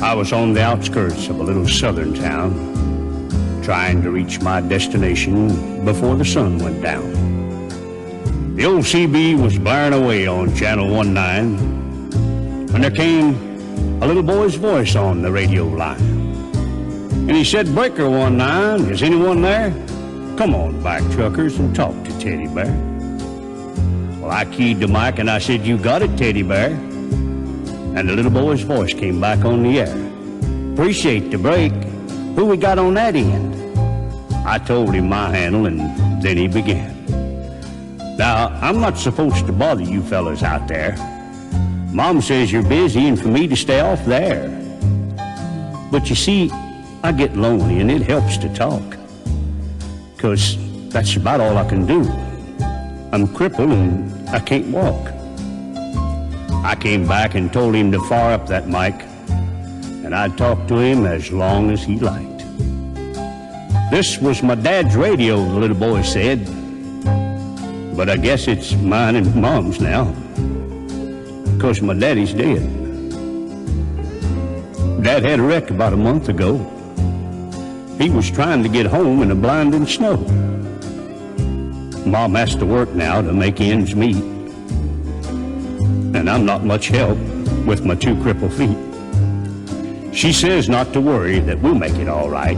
I was on the outskirts of a little southern town, trying to reach my destination before the sun went down. The old CB was blaring away on Channel 19, when there came a little boy's voice on the radio line. And he said, "Breaker 19, is anyone there? Come on back, truckers, and talk to Teddy Bear." Well, I keyed the mic and I said, "You got it, Teddy Bear." And the little boy's voice came back on the air. "Appreciate the break. Who we got on that end?" I told him my handle, and then he began. "Now, I'm not supposed to bother you fellas out there. Mom says you're busy and for me to stay off there. But you see, I get lonely and it helps to talk, 'cause that's about all I can do. I'm crippled and I can't walk." I came back and told him to fire up that mic, and I'd talk to him as long as he liked. "This was my dad's radio," the little boy said, "but I guess it's mine and Mom's now, 'cause my daddy's dead. Dad had a wreck about a month ago. He was trying to get home in the blinding snow. Mom has to work now to make ends meet, and I'm not much help with my 2 crippled feet. She says not to worry, that we'll make it all right,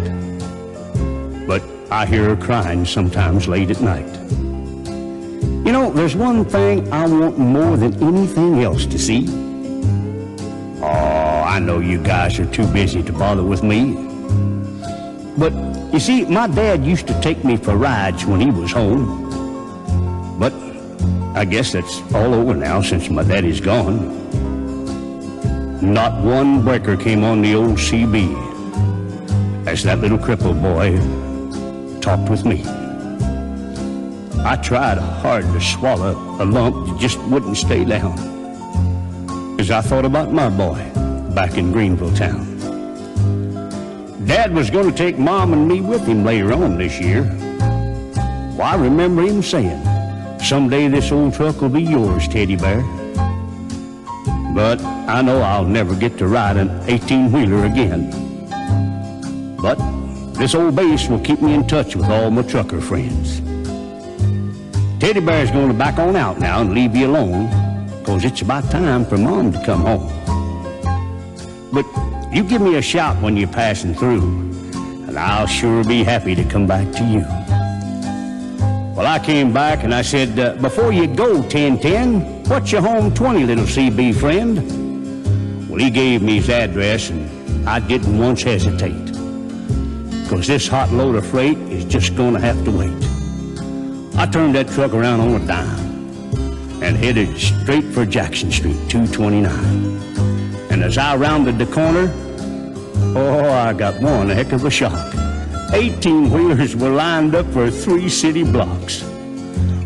but I hear her crying sometimes late at night. You know, there's one thing I want more than anything else to see. Oh, I know you guys are too busy to bother with me, but you see, my dad used to take me for rides when he was home, but I guess that's all over now since my daddy's gone. Not one breaker came on the old CB as that little crippled boy talked with me. I tried hard to swallow a lump that just wouldn't stay down, as I thought about my boy back in Greenville town. Dad was going to take Mom and me with him later on this year. Well, I remember him saying, "Someday this old truck will be yours, Teddy Bear." But I know I'll never get to ride an 18-wheeler again. But this old base will keep me in touch with all my trucker friends. Teddy Bear's going to back on out now and leave you alone, 'cause it's about time for Mom to come home. But you give me a shout when you're passing through, and I'll sure be happy to come back to you. Well, I came back and I said, "Before you go, 1010, what's your home 20, little CB friend?" Well, he gave me his address, and I didn't once hesitate, 'cause this hot load of freight is just going to have to wait. I turned that truck around on a dime and headed straight for Jackson Street, 229. And as I rounded the corner, oh, I got one heck of a shock. 18-wheelers were lined up for 3 city blocks.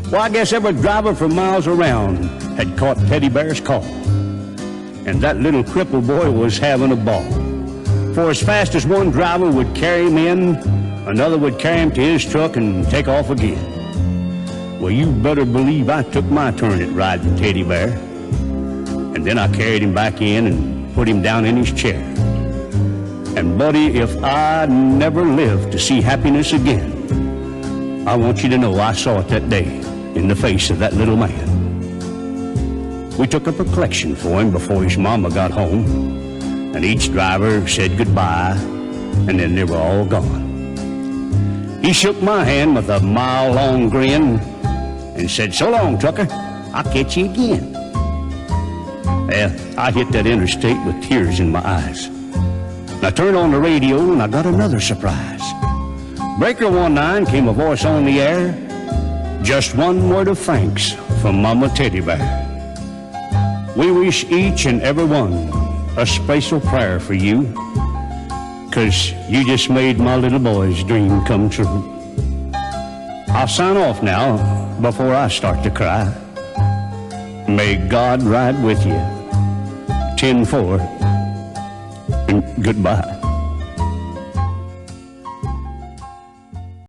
Well, I guess every driver for miles around had caught Teddy Bear's call. And that little crippled boy was having a ball. For as fast as one driver would carry him in, another would carry him to his truck and take off again. Well, you better believe I took my turn at riding Teddy Bear. And then I carried him back in and put him down in his chair. And buddy, if I never live to see happiness again, I want you to know I saw it that day in the face of that little man. We took up a collection for him before his mama got home, and each driver said goodbye, and then they were all gone. He shook my hand with a mile-long grin and said, "So long, trucker. I'll catch you again." Well, I hit that interstate with tears in my eyes. I turned on the radio and I got another surprise. Breaker 19 came a voice on the air. "Just one word of thanks from Mama Teddy Bear. We wish each and every one a special prayer for you, 'cause you just made my little boy's dream come true." I'll sign off now before I start to cry. May God ride with you. 10-4. And goodbye.